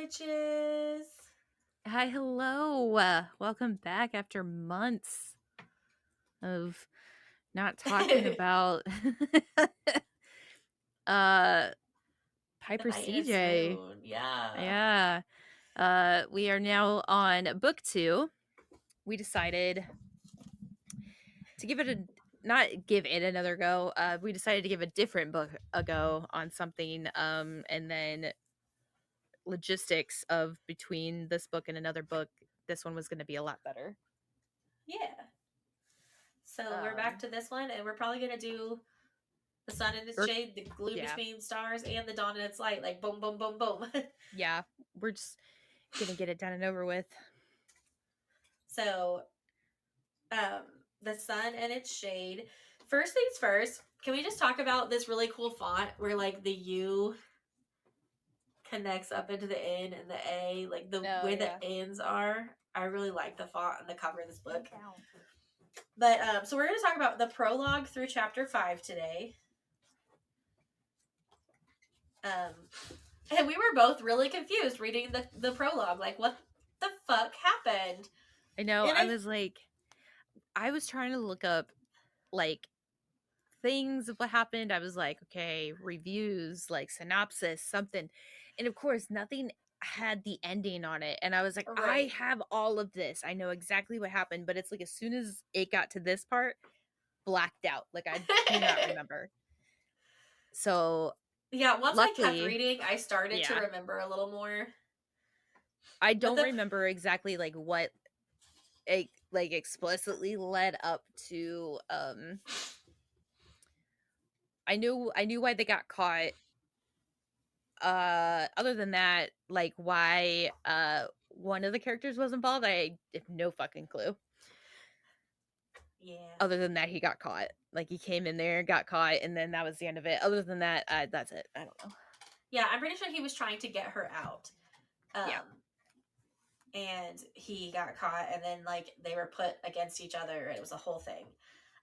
witches. Hi, hello. Welcome back after months of not talking The about uh Piper Nightmare's CJ. Moon. Yeah. Yeah. We are now on book 2. We decided to give it a not give it another go. We decided to give a different book a go on something and then logistics of between this book and another book. This one was going to be a lot better. Yeah. So we're back Um to this one, and we're probably going to do the sun in its or shade, the glue yeah. between stars, and the dawn in its light. Like, boom, boom, boom, boom. Yeah, we're just gonna get it done and over with. So, um, the sun and its shade. First things first, can we just talk about this really cool font where, like, the U connects up into the N and the A, like the Oh where the yeah. N's are? I really like the font on the cover of this book. But so we're going to talk about the prologue through chapter 5 today. Um, and we were both really confused reading the prologue. Like, what the fuck happened? I know. And I was trying to look up like things of what happened. I was like, okay, reviews, like synopsis, something. And of course, nothing had the ending on it. And I was like, I right. have all of this. I know exactly what happened, but it's like as soon as it got to this part, blacked out. Like I do not remember. So Yeah, once I kept luckily, reading, I started to yeah. remember a little more. I But don't the remember exactly like what it like explicitly led up to I knew why they got caught. Other than that, like why one of the characters was involved, I have no fucking clue. yeah. Other than that, he got caught. Like he came in there, got caught, and then that was the end of it. Other than that, that's it. I don't know. Yeah, I'm pretty sure he was trying to get her out. Yeah. And he got caught, and then like they were put against each other. It was a whole thing.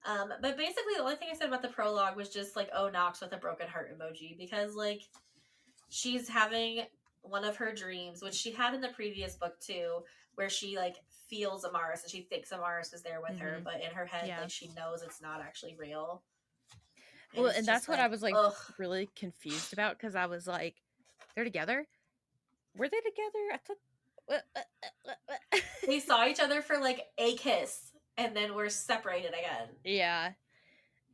But basically, the only thing I said about the prologue was just like, "Oh, Nox" with a broken heart emoji, because like she's having one of her dreams, which she had in the previous book too, where she like feels Amaris and she thinks Amaris is there with her, Mm-hmm. but in her head, Yeah. like she knows it's not actually real, and Well, it's and just that's what I like, was like ugh. really confused about because I was like, they're together. Were they together? I thought. What? They saw each other for like a kiss, and then were separated again. Yeah.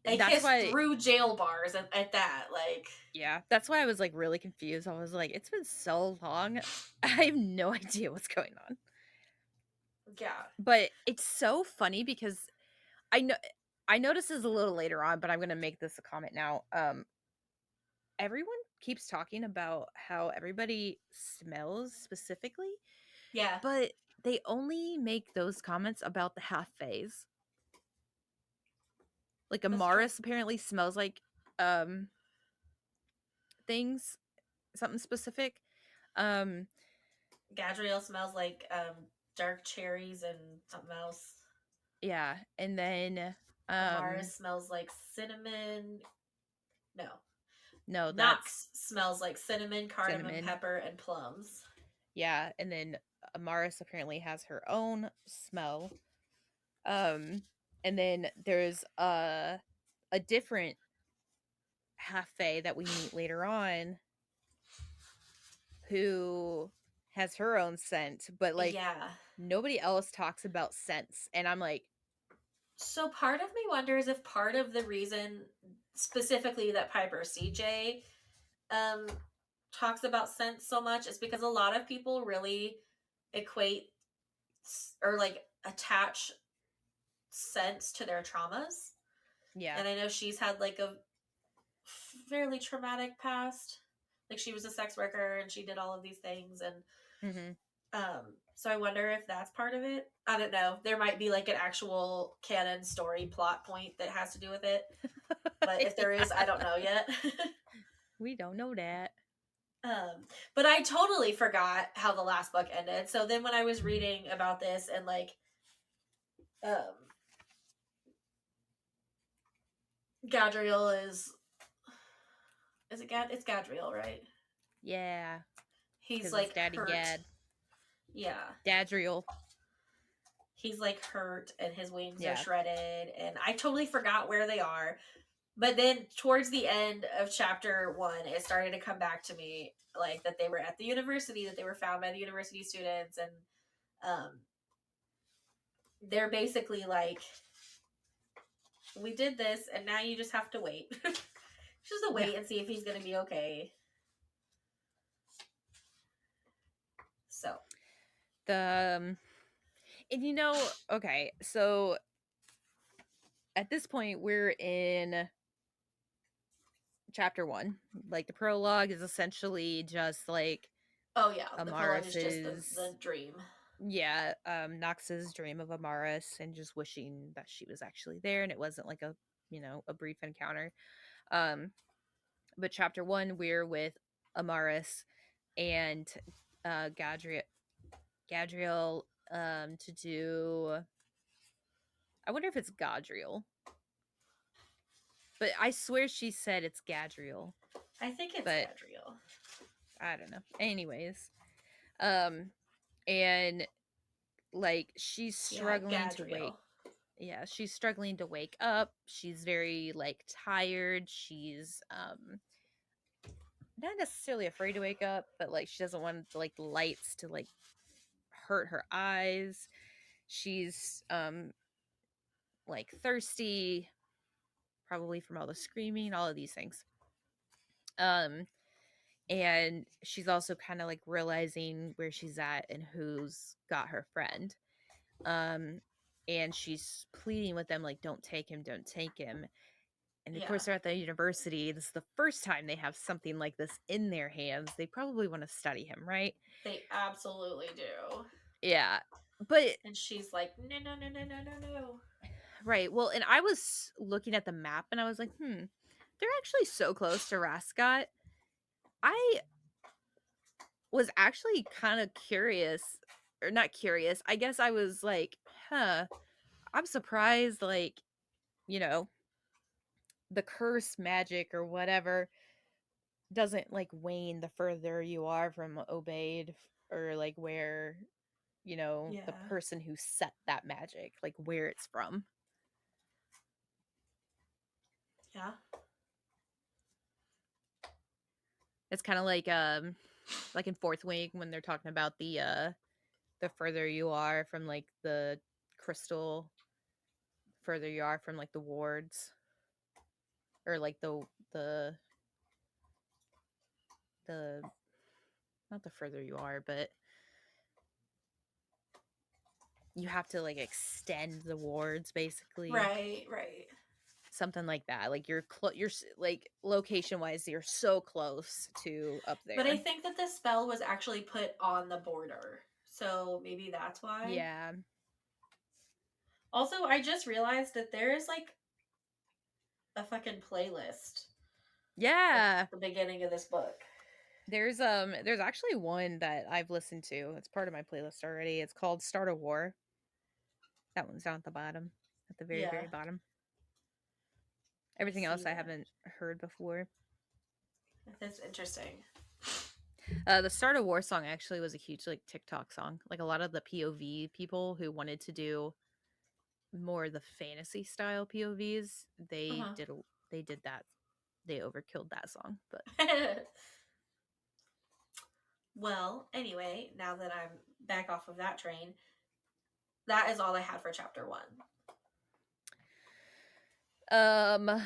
A That's kiss why through jail bars at that, like. Yeah, that's why I was like really confused. I was like, it's been so long. I have no idea what's going on. Yeah. But it's so funny because I know I noticed this a little later on, but I'm gonna make this a comment now. Everyone keeps talking about how everybody smells specifically, Yeah. but they only make those comments about the half phase. Like That's true. Amaris apparently smells like um things, something specific. Um Gadriel smells like dark cherries and something else. yeah, and then Amaris smells like cinnamon. No. no, that's Nox smells like cinnamon, cardamom, cinnamon. pepper, and plums. Yeah, and then Amaris apparently has her own smell. Um, and then there's a different half fae that we meet later on who has her own scent, but like Yeah. nobody else talks about scents. And I'm like, So part of me wonders if part of the reason specifically that Piper CJ um talks about scent so much is because a lot of people really equate or like attach scents to their traumas. yeah. And I know she's had like a fairly traumatic past. Like she was a sex worker and she did all of these things, and Hmm. so I wonder if that's part of it. I don't know. There might be like an actual canon story plot point that has to do with it, but if there is, I don't know yet. We don't know that. But I totally forgot how the last book ended. So then when I was reading about this and like um Gadriel is it it's Gadriel, right? Yeah. He's because it's like Daddy hurt. Gad. Yeah. Dadriel. He's like hurt and his wings are Yeah. shredded. And I totally forgot where they are. But then towards the end of chapter one, it started to come back to me like that they were at the university, that they were found by the university students. And um, they're basically like, we did this and now you just have to wait. Just to Yeah. wait and see if he's going to be okay. So, The and okay, so at this point we're in chapter 1. Like the prologue is essentially just like oh yeah, the prologue is just the Amaris's dream. Nox's dream of Amaris and just wishing that she was actually there and it wasn't like a brief encounter. Um but chapter 1 we're with Amaris and Gadriel to do, I wonder if it's Gadriel. But I swear she said it's Gadriel. I think it's But Gadriel. I don't know. Anyways, um and like she's Yeah, struggling to wake Gadriel. yeah, she's struggling to wake up. She's very like tired. She's not necessarily afraid to wake up, but like she doesn't want like the lights to like hurt her eyes. She's like thirsty, probably from all the screaming, all of these things. Um and she's also kind of like realizing where she's at and who's got her friend. Um and she's pleading with them like don't take him, don't take him. And of Yeah, course they're at the university. This is the first time they have something like this in their hands. They probably want to study him, right? they absolutely do. Yeah. But And she's like, no, no, no, no, no, no, no. right. Well, and I was looking at the map and I was like, they're actually so close to Rascot. I was actually kind of curious, or not curious. I guess I was like, I'm surprised, like, you know, the curse magic or whatever doesn't like wane the further you are from Obeyed or like where, the Yeah, person who set that magic, like where it's from. yeah, It's kind of like in Fourth Wing when they're talking about the further you are from like the crystal, further you are from like the wards, or like the the not the further you are, but you have to like extend the wards basically, right, right. something like that. Like like location wise you're so close to up But I there. think that the spell was actually put on the border. So maybe that's why. Yeah. Also, I just realized that there is like a fucking playlist at Yeah. the beginning of this book. There's actually one that I've listened to. It's part of my playlist already. It's called Start a War. That one's down at the bottom, at the very, Yeah, very bottom. I Everything see else I that. haven't heard before. That's interesting. The Start a War song actually was a huge like TikTok song. Like a lot of the POV people who wanted to do more of the fantasy style POVs, Uh-huh. they did that. They overkilled that song. But Well, anyway, now that I'm back off of that train, that is all I had for chapter one. um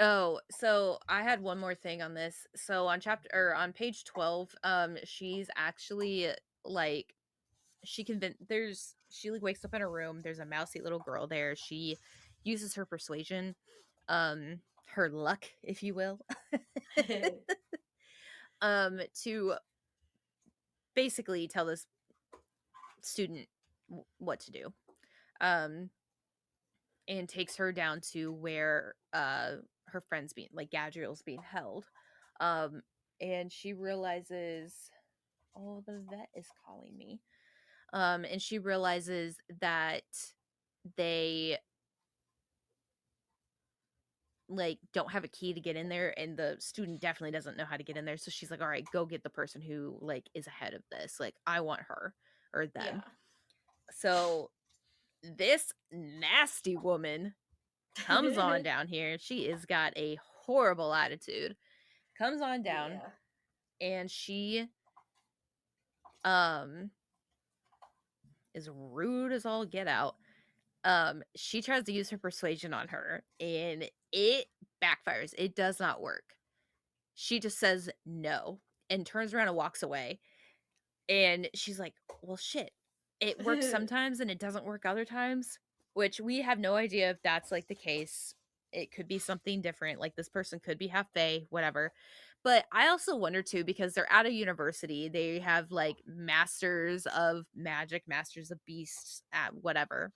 oh, so I had one more thing on this. So on chapter or on page 12, she's actually like she like wakes up in her room, there's a mousy little girl there. She uses her persuasion, her luck, if you will, to basically tell this student what to do. Um and takes her down to where her friends being like Gadriel's being held. And she realizes, oh, the vet is calling me. And she realizes that they like don't have a key to get in there, and the student definitely doesn't know how to get in there. So she's like, "All right, go get the person who like is ahead of this. Like I want her or them." Yeah. So this nasty woman comes on down here. She has got a horrible attitude. Comes on down Yeah. and she um is rude as all get out. She tries to use her persuasion on her and it backfires. It does not work. She just says no and turns around and walks away. And she's like, "Well, shit. It works sometimes and it doesn't work other times," which we have no idea if that's like the case. It could be something different. Like this person could be half fae, whatever. But I also wonder too, because they're at a university, they have like masters of magic, masters of beasts, whatever.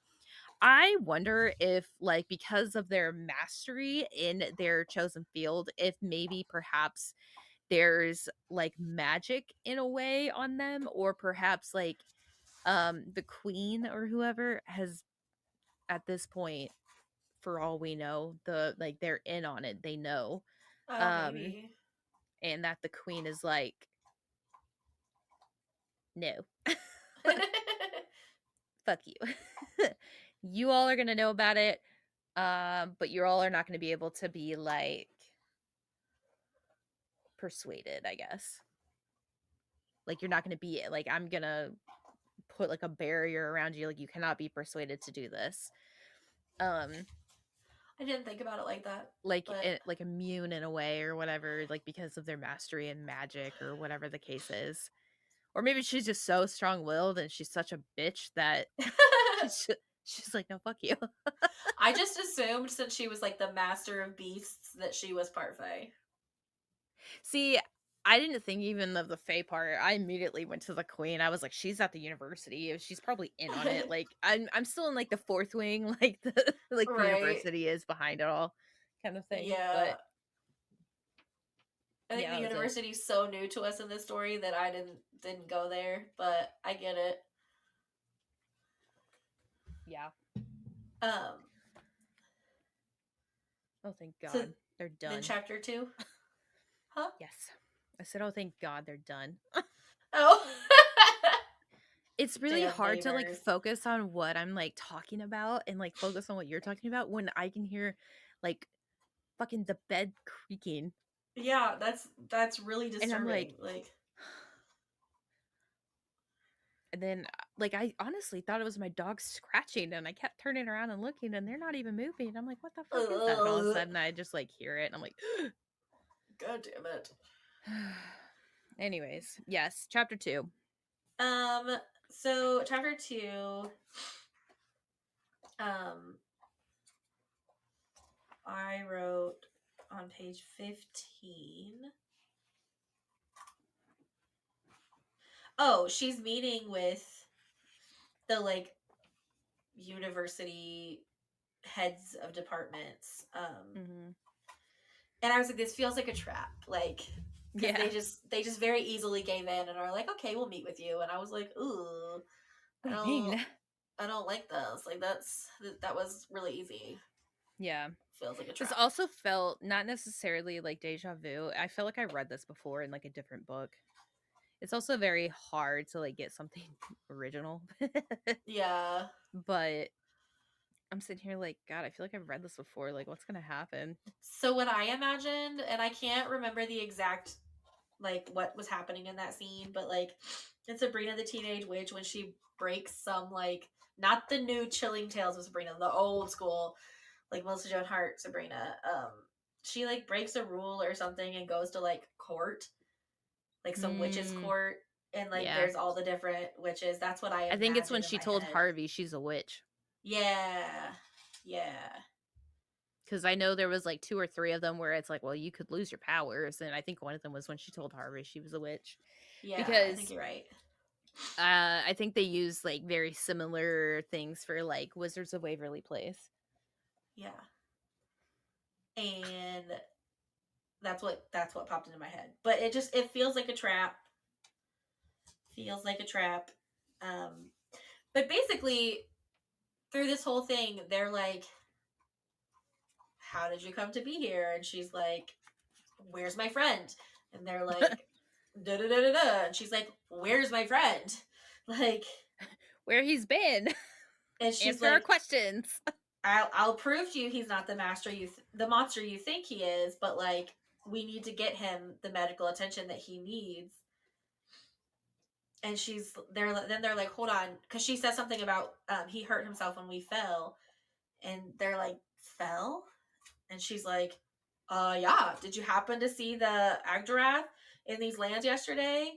I wonder if, like, because of their mastery in their chosen field, if maybe perhaps there's like magic in a way on them, or perhaps like the queen or whoever has at this point, for all we know, the like they're in on it, they know. Oh, um maybe. and that the queen is like, no, fuck you. You all are gonna know about it, but you all are not gonna be able to be like persuaded, I guess. Like you're not gonna be like, I'm gonna put like a barrier around you, like you cannot be persuaded to do this. um I didn't think about it like that, like but like immune in a way or whatever, like because of their mastery in magic or whatever the case is. Or maybe she's just so strong-willed and she's such a bitch that she's like, no, fuck you. I just assumed since she was like the master of beasts that she was part fae. See, I didn't think even of the Fae part. I immediately went to the queen. I was like, she's at the university. She's probably in on it. Like I'm still in like the fourth wing, like the like the Right. university is behind it all kind of thing. But Yeah. I think yeah, the that was it. university's so new to us in this story that I didn't go there, but I get it. Yeah. Um Oh, thank so God. They're then done. chapter 2. Huh? Yes. I said, oh, thank God they're done. Oh. It's really Damn hard to like neighbors. focus on what I'm like talking about and like focus on what you're talking about when I can hear like fucking the bed creaking. Yeah, that's really And I'm like, disturbing. Like and then like I honestly thought it was my dog scratching and I kept turning around and looking and they're not even moving. I'm like, what the fuck is that? And all of a ugh, sudden I just like hear it and I'm like, god damn it. anyways, yes, chapter 2. So chapter 2, um I wrote on page 15. Oh, she's meeting with the like university heads of departments. Mm-hmm. And I was like, this feels like a trap, like because Yeah. they just very easily gave in and are like, okay, we'll meet with you. And I was like, ooh, What I do you don't, mean? I don't like this. Like that was really easy. Yeah. Feels like a This trap. also felt not necessarily like deja vu. I feel like I read this before in like a different book. It's also very hard to like get something original. Yeah. But I'm sitting here like, God, I feel like I've read this before. Like, what's gonna happen? So what I imagined, and I can't remember the exact like what was happening in that scene, but like in Sabrina the Teenage Witch when she breaks some like not the new Chilling Tales of Sabrina, the old school like Melissa Joan Hart Sabrina. She like breaks a rule or something and goes to like court, like some witches Mm, court, and like yeah. there's all the different witches. That's what I I think it's when imagine in she my told head. Harvey she's a witch. Yeah. Yeah. Because I know there was like two or three of them where it's like, well, you could lose your powers. And I think one of them was when she told Harvey she was a witch. Yeah, I think Because you're right. I think they use like very similar things for like Wizards of Waverly Place. Yeah. And that's what popped into my head. But it feels like a trap. Feels like a trap. Um but basically through this whole thing they're like how did you come to be here? And she's like, where's my friend? And they're like, da da da da da. And she's like, where's my friend? Like, Where he's been. and she's Answer our like, questions. I'll prove to you he's not the the monster you think he is, but like, we need to get him the medical attention that he needs. And they're like, hold on, because she says something about he hurt himself when we fell, and they're like, fell? And she's like, yeah, did you happen to see the Agdarath in these lands yesterday?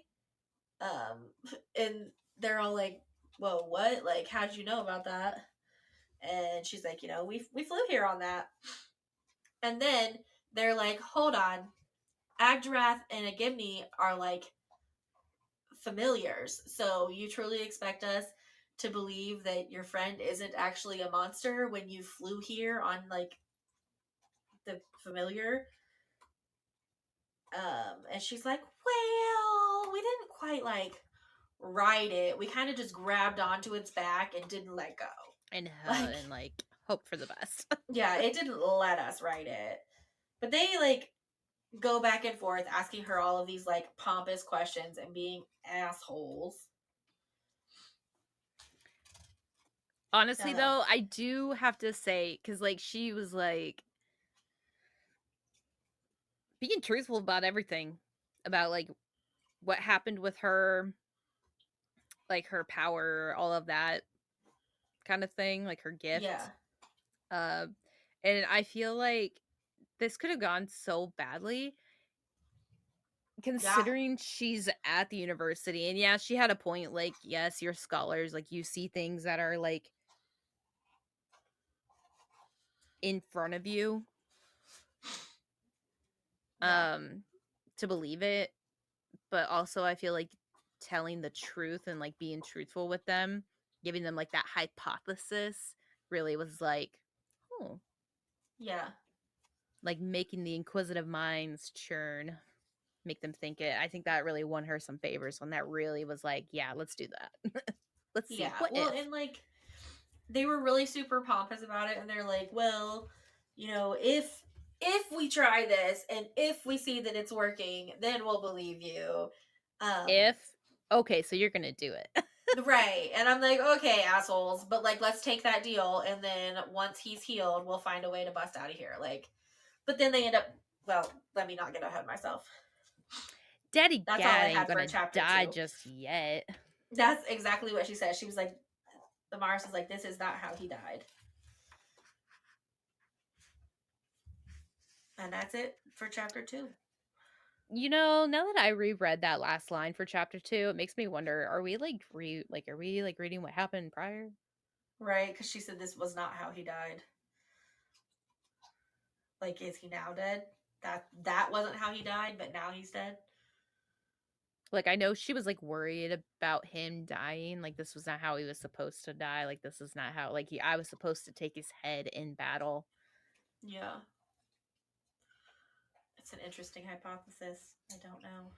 And they're all like, whoa, what? Like, how did you know about that? And she's like, we flew here on that. And then they're like, hold on, Agdarath and Agibni are like familiars. So you truly expect us to believe that your friend isn't actually a monster when you flew here on like the familiar? And she's like, well, we didn't quite like ride it. We kind of just grabbed onto its back and didn't let go. And Like, like hope for the best. yeah, it didn't let us ride it. But they like go back and forth asking her all of these like pompous questions and being assholes. Honestly Um, though, I do have to say, because like she was like being truthful about everything, about like what happened with her, like her power, all of that kind of thing, like her yeah, gift. Uh, and I feel like this could have gone so badly yeah, considering she's at the university. And yeah, she had a point. Like, yes, you're scholars, like you see things that are like in front of you, yeah, um, to believe it. But also I feel like telling the truth and like being truthful with them, giving them like that hypothesis really was like, oh, yeah, like making the inquisitive minds churn, make them think it. I think that really won her some favors when that really was like, yeah, let's do that. Let's see. yeah. What Well, if? and like they were really super pompous about it, and they're like, well, if we try this and if we see that it's working, then we'll believe you. Um, If okay, so you're gonna do it. right. And I'm like, okay, assholes, but like, let's take that deal, and then once he's healed, we'll find a way to bust out of here. Like, but then they end up. Well, let me not get ahead of myself. Daddy That's all Gad I ain't had for gonna chapter die two. just yet. That's exactly what she said. She was like, the Mars is like, this is not how he died. And that's it for chapter two. You know, now that I reread that last line for chapter 2, it makes me wonder, are we like are we like reading what happened prior? Right? Because she said this was not how he died. Like, is he now dead? That wasn't how he died, but now he's dead. Like I know she was like worried about him dying, like this was not how he was supposed to die, like this is not how like I was supposed to take his head in battle. Yeah. It's an interesting hypothesis. I don't know.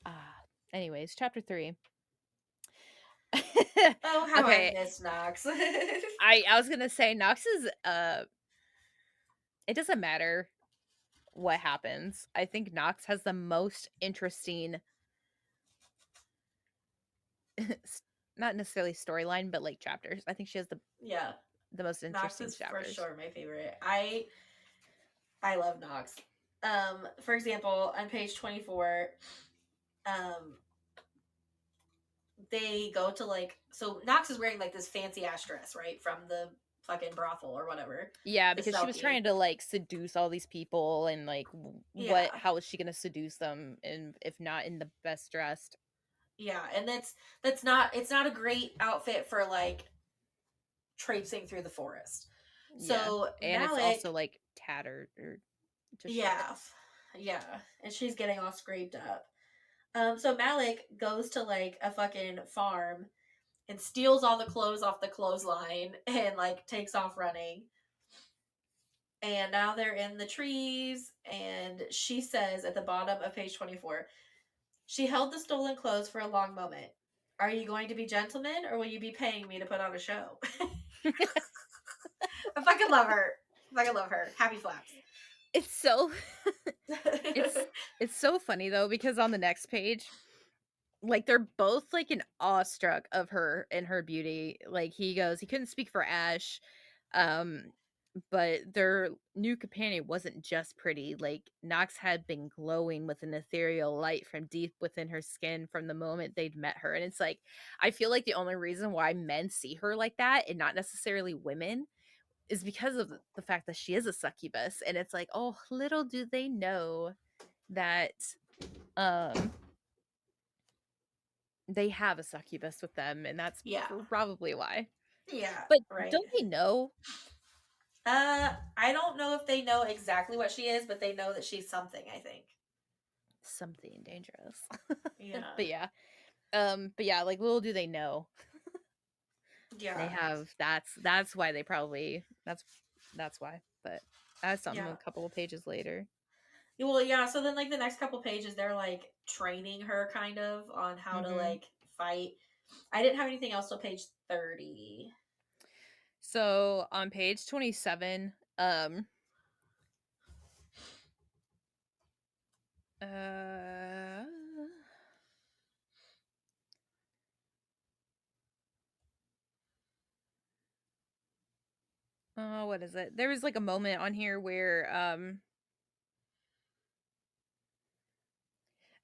Ah, anyways, chapter 3. Oh, how I Okay, miss Nox. I was going to say Nox is it doesn't matter what happens. I think Nox has the most interesting not necessarily storyline, but like chapters. I think she has Yeah. the most Nox interesting is for chapters. sure my favorite. I love Nox. For example, on page 24, um, they go to like so Nox is wearing like this fancy ass dress, right? From the fucking brothel or whatever. Yeah, The because she was Selkie. trying to like seduce all these people and like what Yeah. how is she going to seduce them and if not in the best dressed? Yeah. And that's not it's not a great outfit for like traipsing through the forest. Yeah. So And it's also Malik, like tattered or just yeah. shreds. Yeah. And she's getting all scraped up. So Malik goes to like a fucking farm and steals all the clothes off the clothesline and like takes off running. And now they're in the trees. And she says at the bottom of page 24, she held the stolen clothes for a long moment. Are you going to be gentlemen or will you be paying me to put on a show? I fucking love her. Like I love her. Happy flaps. It's so it's it's so funny though because on the next page, like they're both like in awestruck of her and her beauty. Like he goes, he couldn't speak for Ash, um, but their new companion wasn't just pretty. Like Nox had been glowing with an ethereal light from deep within her skin from the moment they'd met her. And it's like I feel like the only reason why men see her like that and not necessarily women is because of the fact that she is a succubus. And it's like, oh, little do they know that um they have a succubus with them, and that's Yeah. probably why. Yeah. But Right. don't they know I don't know if they know exactly what she is, but they know that she's something, I think. something dangerous? Yeah. But yeah, like little do they know they Yeah. have that's why they probably that's why. But that's something Yeah. a couple of pages later. Well, yeah, so then like the next couple pages they're like training her kind of on how to Hmm. like fight. I didn't have anything else till page 30. So on page 27, uh oh, what is it? There was like a moment on here where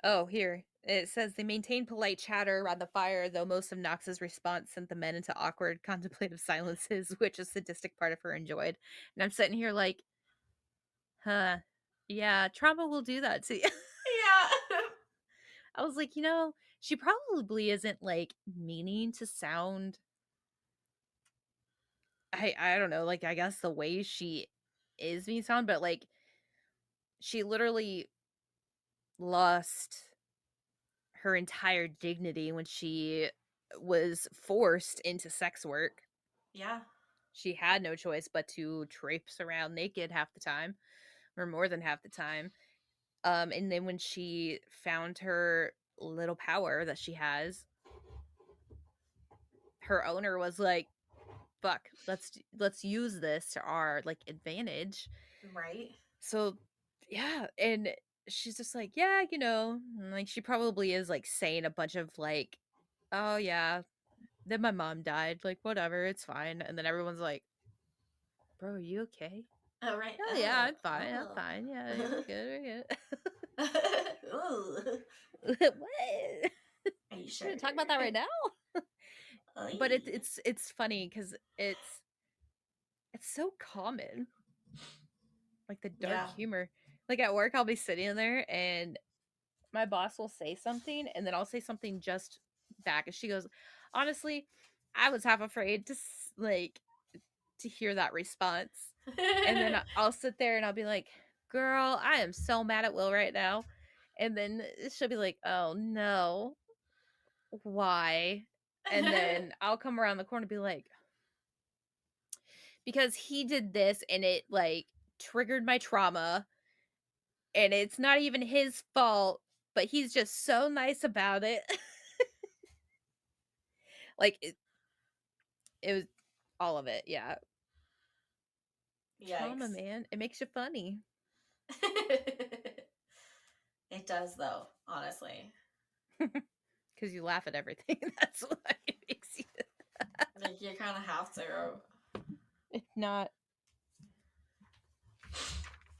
oh, here. It says they maintained polite chatter around the fire, though most of Nox's response sent the men into awkward, contemplative silences, which a sadistic part of her enjoyed. And I'm sitting here like, huh, yeah, trauma will do that to you. Yeah. I was like, she probably isn't like meaning to sound I don't know, like I guess the way she is being sound, but like she literally lost her entire dignity when she was forced into sex work. Yeah. She had no choice but to traipse around naked half the time, or more than half the time. And then when she found her little power that she has, her owner was like, "Fuck, let's use this to our like advantage." Right. So, yeah, and she's just like, "Yeah, and, like she probably is like saying a bunch of like, oh yeah, then my mom died, like, whatever, it's fine." And then everyone's like, "Bro, are you okay?" Oh, right. "Oh, yeah, Oh. I'm fine. Yeah, yeah, we're Ooh. good." "What? Are you We're sure? gonna talk about that right now?" But Oy. it's funny because it's so common, like, the dark Yeah. humor. Like, at work, I'll be sitting there, and my boss will say something, and then I'll say something just back, and she goes, "Honestly, I was half afraid to to hear that response." And then I'll sit there and I'll be like, "Girl, I am so mad at Will right now." And then she'll be like, "Oh no, why?" And then I'll come around the corner and be like, "Because he did this and it like triggered my trauma and it's not even his fault, but he's just so nice about it." Like it was all of it. Yeah. Trauma, Yikes. man. It makes you funny. It does though, honestly. Because you laugh at everything. That's why it makes you. Like you kind of have to. If not.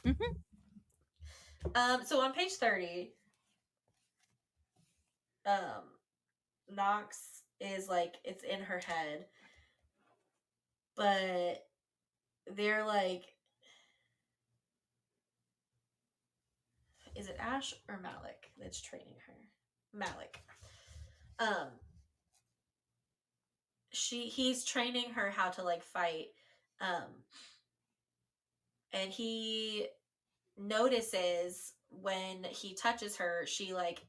Mhm. So on page 30, um, Knox is like it's in her head, but they're like, is it Ash or Malik that's training her? Malik. Um, he's training her how to like fight, um, and he notices when he touches her, she like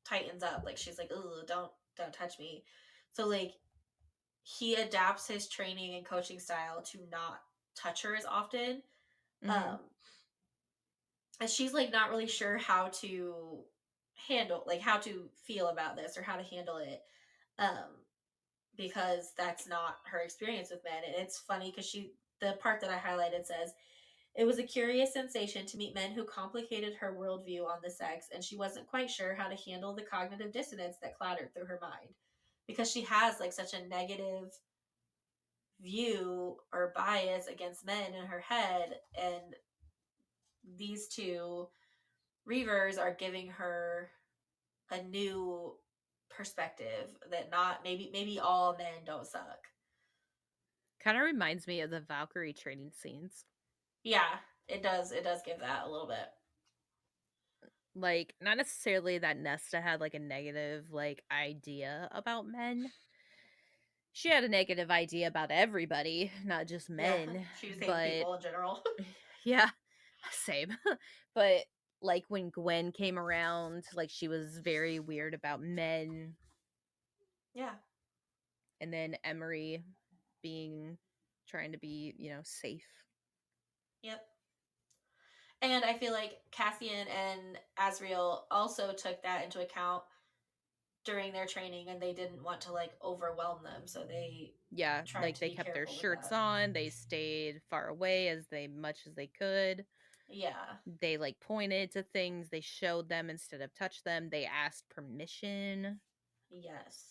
tightens up, like she's like, "Ooh, don't touch me." So like he adapts his training and coaching style to not touch her as often. Mhm. Um, and she's like not really sure how to handle, like how to feel about this or how to handle it. Um, because that's not her experience with men. And it's funny because the part that I highlighted says, it was a curious sensation to meet men who complicated her worldview on the sex, and she wasn't quite sure how to handle the cognitive dissonance that clattered through her mind. Because she has like such a negative view or bias against men in her head, and these two Reavers are giving her a new perspective that not maybe all men don't suck. Kind of reminds me of the Valkyrie training scenes. Yeah, it does give that a little bit. Like, not necessarily that Nesta had like a negative like idea about men. She had a negative idea about everybody, not just Yeah, men. she just hated But people in general. yeah, same. But like when Gwen came around, like she was very weird about men. Yeah. And then Emery being trying to be, safe. Yep. And I feel like Cassian and Azriel also took that into account during their training, and they didn't want to like overwhelm them, so they Yeah, tried like to they be kept their careful with shirts that. on, they stayed far away as they much as they could. Yeah. They like pointed to things, they showed them instead of touch them, they asked permission. Yes.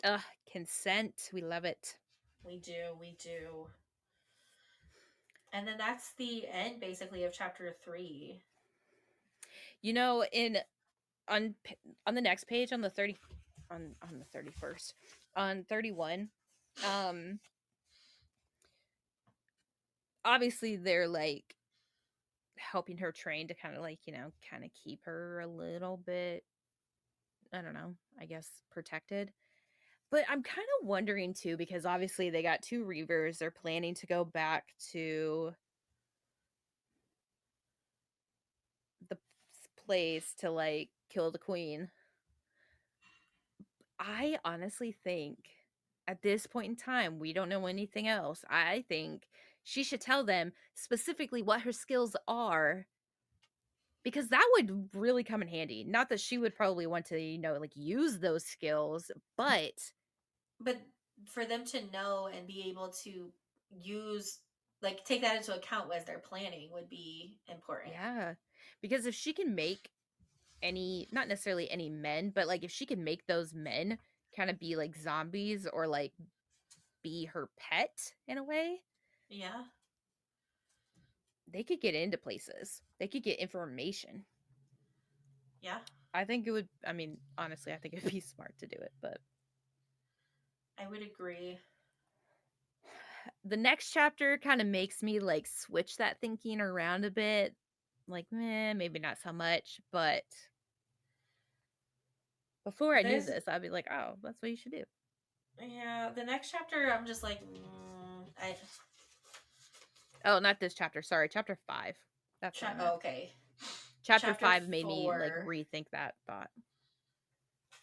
Ugh, consent. We love it. We do. We do. And then that's the end basically of chapter 3. In on on the next page on the 30 on the 31st, on 31, um obviously they're like helping her train to kind of like, kind of keep her a little bit, I don't know, I guess protected. But I'm kind of wondering too, because obviously they got two Reavers. They're planning to go back to the place to like kill the queen. I honestly think at this point in time, we don't know anything else. I think she should tell them specifically what her skills are, because that would really come in handy. Not that she would probably want to, like use those skills, but But for them to know and be able to use, like, take that into account as they're planning would be important. yeah, because if she can make any, not necessarily any men, but like if she can make those men kind of be like zombies or like be her pet in a way, Yeah. they could get into places. They could get information. Yeah. I think it would, I mean, honestly, I think it'd be smart to do it, but I would agree. the next chapter kind of makes me like switch that thinking around a bit. Like, maybe not so much, but before I knew There's, this, I'd be like, oh, that's what you should do. yeah, the next chapter, I'm just like, Oh, not this chapter. Sorry, chapter 5. That's what I meant. okay. Chapter Chapter 5 made me like 4. rethink that thought.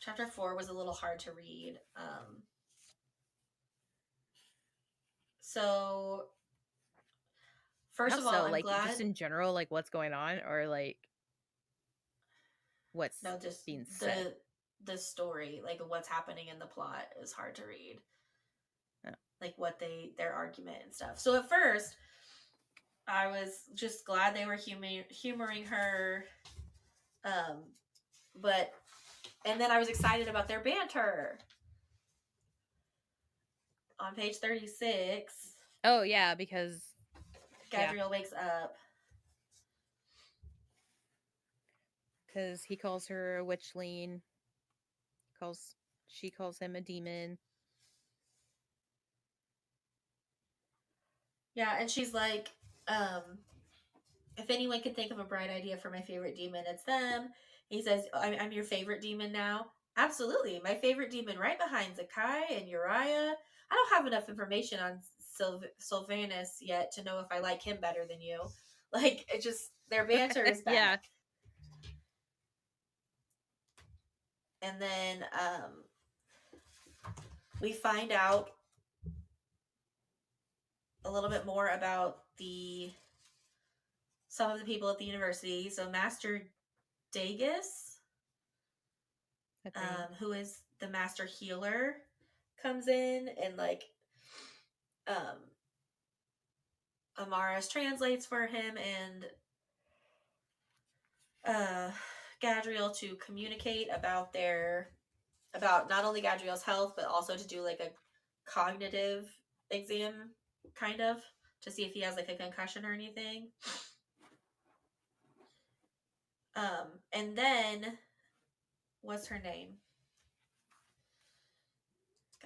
Chapter 4 was a little hard to read. So, first How of all, so? I'm Like just glad. in general, like what's going on or like what's No, just being said. the story, like what's happening in the plot, is hard to read. Oh. Like what their argument and stuff. So at first, I was just glad they were humoring her, um, but and then I was excited about their banter on page 36. Oh yeah, because yeah, Gadriel wakes up. because he calls her a witchling. Calls She calls him a demon. Yeah, and she's like, um, if anyone could think of a bright idea for my favorite demon, it's them. He says, I'm your favorite demon now. Absolutely. My favorite demon right behind Zakai and Uriah. I don't have enough information on Sylvanus yet to know if I like him better than you. Like, it just, their banter is Yeah. back. And then we find out a little bit more about some of the people at the university. So Master Dagus, I think. who is the master healer, comes in and like um Amaris translates for him and uh, Gadriel to communicate about not only Gadriel's health but also to do like a cognitive exam, kind of, to see if he has like a concussion or anything. And then what's her name?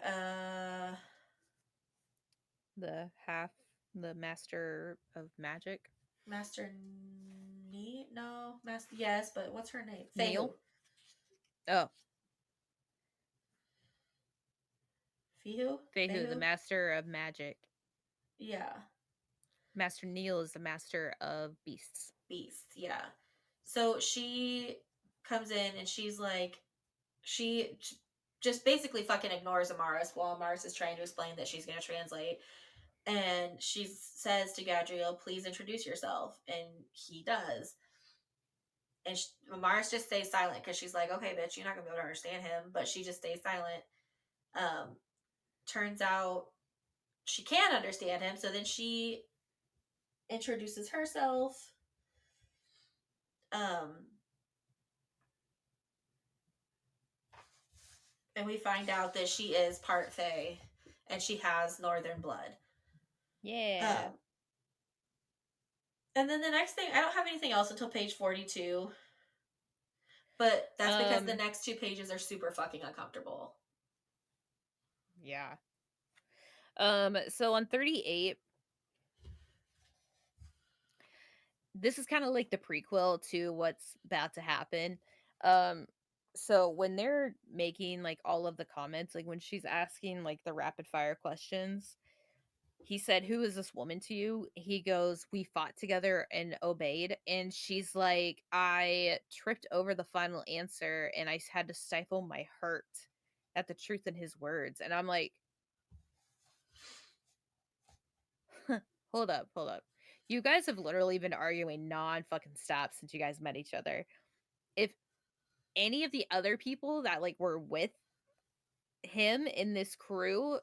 Uh, The master of magic. Master Neat? No, Master. Yes, but what's her name? Neil. Fehu. Oh, Fehu. Fehu, the Fehu. master of magic. Yeah, Master Neil is the master of beasts. Beast. Yeah. So she comes in and she's like, she just basically fucking ignores Amaris while Amaris is trying to explain that she's going to translate. And she says to Gadriel, please introduce yourself. And he does. And Amaris just stays silent because she's like, okay, bitch, you're not going to be able to understand him. But she just stays silent. Um, Turns out she can understand him. So then she introduces herself. Um, and we find out that she is part Fae and she has northern blood. Yeah. Um, and then the next thing, I don't have anything else until page 42, but that's because the Um. next two pages are super fucking uncomfortable. Yeah. So on 38, this is kind of like the prequel to what's about to happen. Um, so when they're making like all of the comments, like when she's asking like the rapid fire questions, he said, "Who is this woman to you?" He goes, "We fought together and obeyed." And she's like, "I tripped over the final answer and I had to stifle my hurt at the truth in his words." And I'm like, hold up. You guys have literally been arguing non fucking stop since you guys met each other. If any of the other people that like were with him in this crew,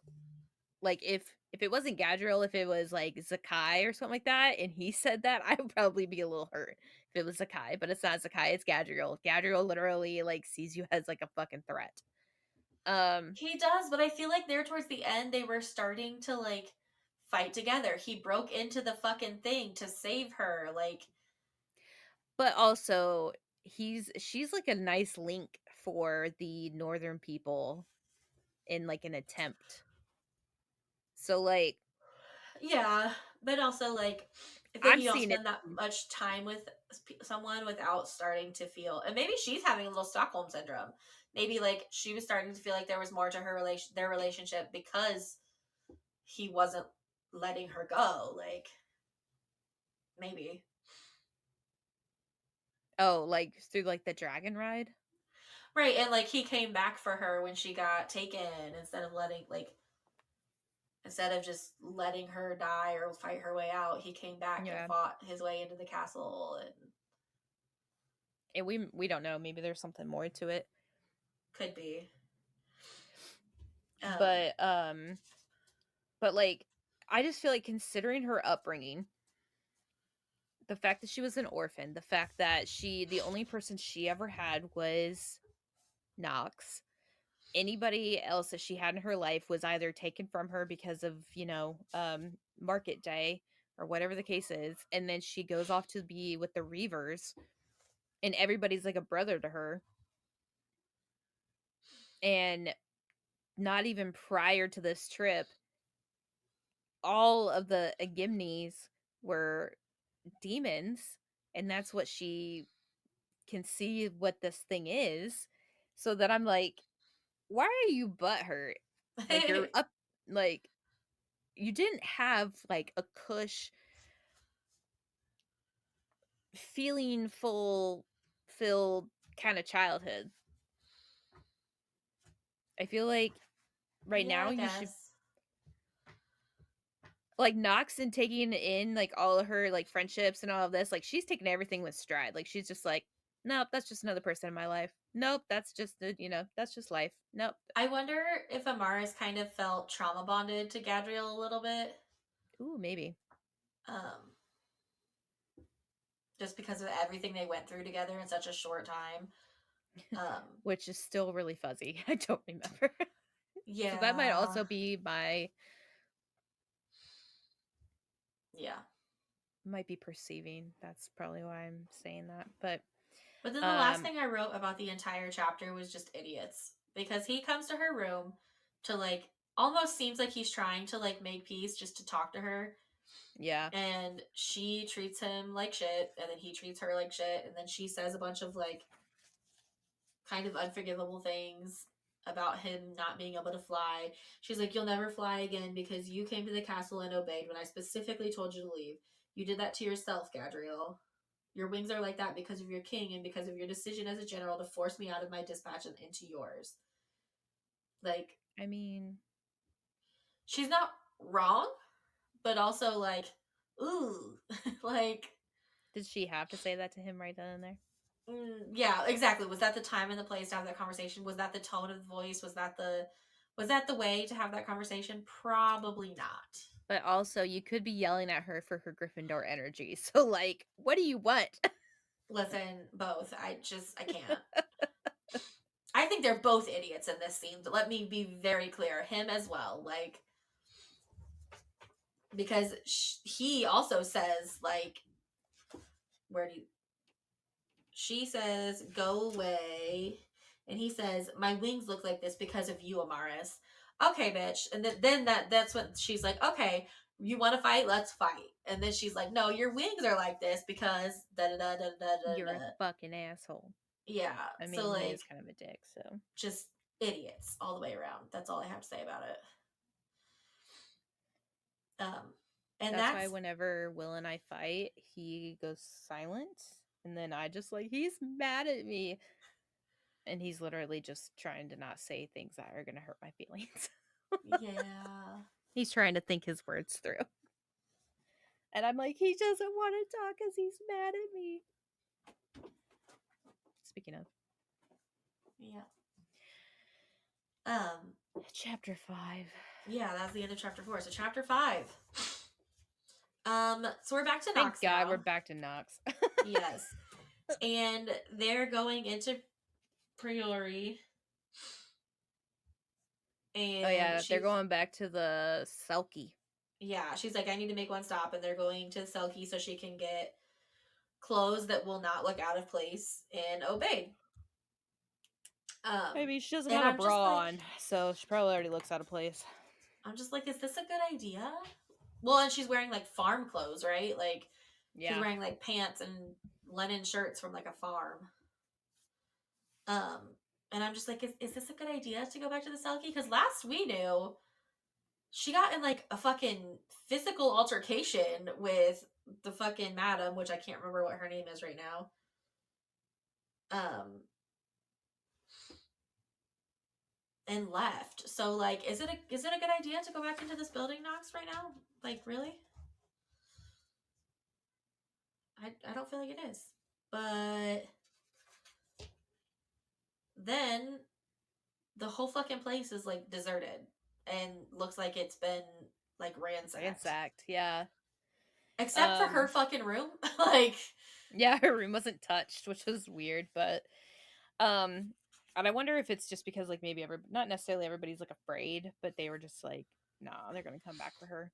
like if it wasn't Gadriel, if it was like Zakai or something like that, and he said that, I would probably be a little hurt if it was Zakai, but it's not Zakai, it's Gadriel. Gadriel literally like sees you as like a fucking threat. Um, He does, but I feel like there towards the end they were starting to like fight together. He broke into the fucking thing to save her. Like, but also she's like a nice link for the northern people in like an attempt. So like yeah, but also like I feel like I'm you don't seeing it. spend that much time with someone without starting to feel, and maybe she's having a little Stockholm syndrome. Maybe like she was starting to feel like there was more to their relationship because he wasn't letting her go. Like, maybe. Oh, like through like the dragon ride. Right, and like he came back for her when she got taken instead of just letting her die or fight her way out, he came back and Yeah, fought his way into the castle and and we don't know. Maybe there's something more to it. could be. Um But but like I just feel like considering her upbringing, the fact that she was an orphan, the fact that the only person she ever had was Nox. Anybody else that she had in her life was either taken from her because of, market day or whatever the case is, and then she goes off to be with the Reavers, and everybody's like a brother to her. And not even prior to this trip, all of the Agimnes were demons, and that's what she can see what this thing is. So that I'm like, why are you butthurt? Like you're up, like you didn't have like a cush feeling full filled kind of childhood. I feel like right yeah, now I you should guess. like Nox and taking in like all of her like friendships and all of this, like she's taking everything with stride. Like she's just like, nope, that's just another person in my life. Nope, that's just that's just life. Nope. I wonder if Amaris kind of felt trauma bonded to Gadriel a little bit. Ooh, maybe. Um, just because of everything they went through together in such a short time. Um, Which is still really fuzzy. I don't remember. So that might yeah, also be my yeah. might be perceiving. That's probably why I'm saying that. But But then the last um thing I wrote about the entire chapter was just idiots because he comes to her room to like almost seems like he's trying to like make peace just to talk to her, yeah. and she treats him like shit, and then he treats her like shit, and then she says a bunch of like kind of unforgivable things about him not being able to fly. She's like, "You'll never fly again because you came to the castle and obeyed when I specifically told you to leave. You did that to yourself, Gadriel. Your wings are like that because of your king and because of your decision as a general to force me out of my dispatch and into yours." Like, I mean, she's not wrong, but also like, ooh, like, did she have to say that to him right then and there? yeah, exactly. Was that the time and the place to have that conversation? Was that the tone of the voice? Was that the way to have that conversation? Probably not. But also, you could be yelling at her for her Gryffindor energy. So, like, what do you want? Listen, both. I can't. I think they're both idiots in this scene. Let me be very clear. Him as well. Like, because he also says like, where do you, she says go away, and he says my wings look like this because of you, Amaris. Okay, bitch. And then that's when she's like, okay, you want to fight, let's fight. And then she's like, no, your wings are like this because da da da da da You're da a da. fucking asshole. Yeah, I so mean, he is like kind of a dick, so just idiots all the way around. That's all I have to say about it. um and that's why that's whenever Will and I fight, he goes silent, and then I just like, he's mad at me, and he's literally just trying to not say things that are gonna hurt my feelings. yeah. He's trying to think his words through. And I'm like, he doesn't want to talk because he's mad at me. Speaking of Yeah. um chapter 5. yeah, that's the end of chapter 4. So chapter 5. So we're back to Thank Nox God we're now. back to Nox. Yes. And they're going into Priori, Oh and yeah, they're going back to the Selkie. yeah, she's like, I need to make one stop, and they're going to Selkie so she can get clothes that will not look out of place in Obeyed. Um, Maybe she doesn't and have a bra on, so she probably already looks out of place. I'm just like, is this a good idea? Well, and she's wearing like farm clothes, right? Like she's Yeah. wearing like pants and linen shirts from like a farm. Um, and I'm just like, is this a good idea to go back to the Selkie? Because last we knew, she got in like a fucking physical altercation with the fucking madam, which I can't remember what her name is right now. Um, and left. So like, is it a good idea to go back into this building, Knox, right now? Like, really? I don't feel like it is. But then the whole fucking place is like deserted and looks like it's been like ransacked. Ransacked, yeah. Except for her Um fucking room. Like, yeah, her room wasn't touched, which was weird, but um and I wonder if it's just because like maybe not necessarily everybody's like afraid, but they were just like, nah, they're gonna come back for her.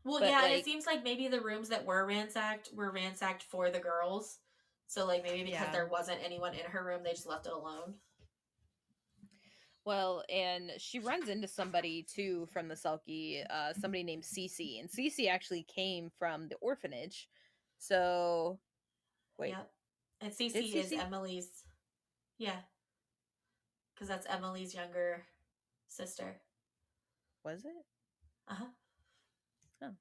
well, But yeah, and it like, seems like maybe the rooms that were ransacked for the girls. So like maybe because yeah. there wasn't anyone in her room, they just left it alone. Well, and she runs into somebody too from the Selkie, somebody named Cece, and Cece actually came from the orphanage. So, wait, Yep. And did Cece is Cece? Emily's, yeah, because that's Emily's younger sister. Was it? Uh huh. Oh,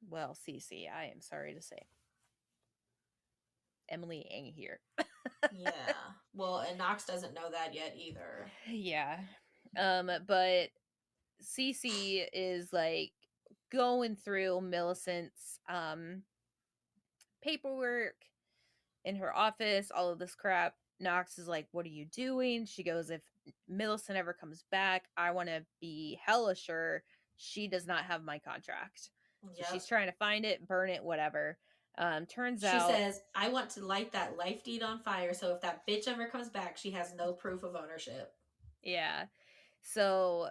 well, Cece, I am sorry to say, Emily ain't here. Yeah. Well, and Knox doesn't know that yet either. Yeah, but Cece is like going through Millicent's paperwork in her office, all of this crap. Knox is like, "What are you doing?" She goes, "If Millicent ever comes back, I want to be hella sure she does not have my contract." So she's Yep. trying to find it, burn it, whatever. Turns She out, says, I want to light that life deed on fire so if that bitch ever comes back, she has no proof of ownership. yeah. So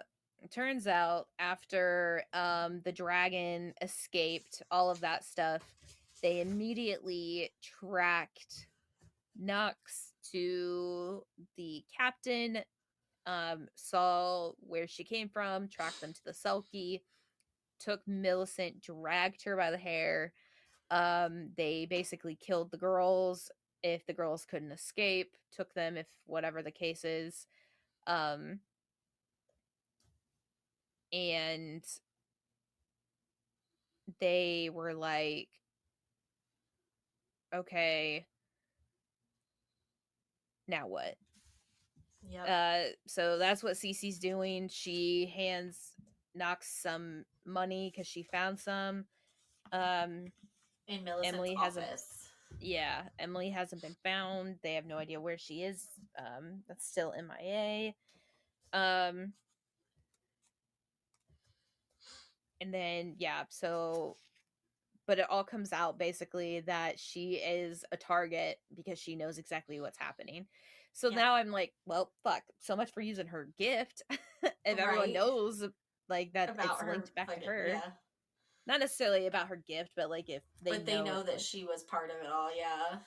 turns out after the dragon escaped, all of that stuff, they immediately tracked Nux to the captain, saw where she came from, tracked them to the Selkie, took Millicent, dragged her by the hair. They basically killed the girls if the girls couldn't escape, took them if whatever the case is. Um, and they were like, okay, now what? Yep. So that's what Cece's doing. She hands Knox some money because she found some. Um, In Millicent's Emily hasn't, office. yeah, Emily hasn't been found. They have no idea where she is. That's still MIA. Um, and then yeah, so but it all comes out basically that she is a target because she knows exactly what's happening. So Yeah. now I'm like, well, fuck. So much for using her gift. If everyone Right. knows like that About it's her linked back to fucking, her. yeah. Not necessarily about her gift, but like if they But they know know it's that like she was part of it all, yeah.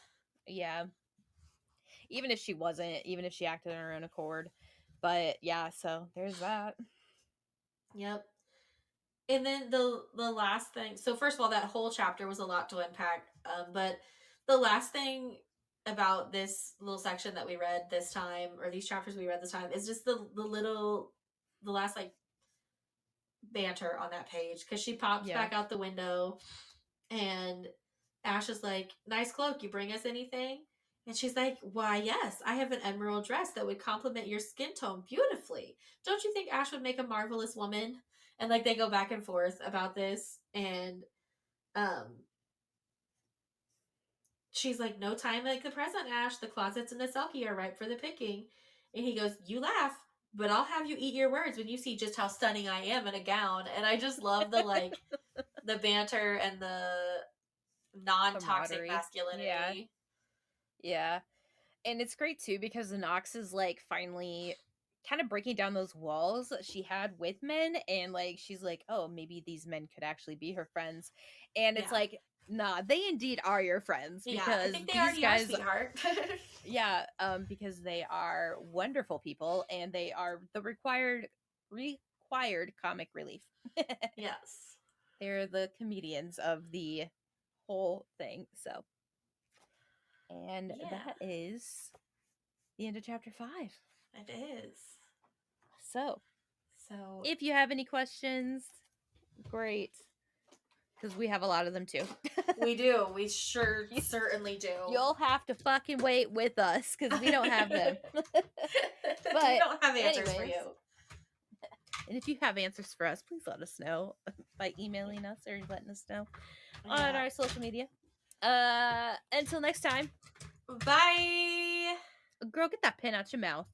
yeah, even if she wasn't, even if she acted on her own accord. But yeah, so there's that. Yep. And then the last thing, so first of all, that whole chapter was a lot to unpack. But the last thing about this little section that we read this time, or these chapters we read this time, is just the last like banter on that page, because she pops Yeah. back out the window and Ash is like, "Nice cloak. You bring us anything?" And she's like, "Why, yes, I have an emerald dress that would complement your skin tone beautifully. Don't you think Ash would make a marvelous woman?" And like they go back and forth about this, and um, she's like, "No time like the present, Ash. The closets in the Selkie are ripe for the picking." And he goes, "You laugh, but I'll have you eat your words when you see just how stunning I am in a gown." And I just love the banter and the non-toxic Camaraderie. Yeah. masculinity. Yeah. And it's great too because Nox is like finally kind of breaking down those walls that she had with men, and like she's like, oh, maybe these men could actually be her friends. And it's Yeah. like, nah, they indeed are your friends Yeah, I because think they these already are, guys, sweetheart. yeah, because they are wonderful people and they are the required comic relief. Yes. They're the comedians of the whole thing. So, and Yeah, that is the end of chapter 5. it is. So, So if you have any questions, great, because we have a lot of them too. we do. We sure You- certainly do. You'll have to fucking wait with us because we don't have them. We But, don't have answers for anyways, you. and if you have answers for us, please let us know by emailing us or letting us know on Yeah. our social media. Until next time, Bye. girl, get that pen out your mouth.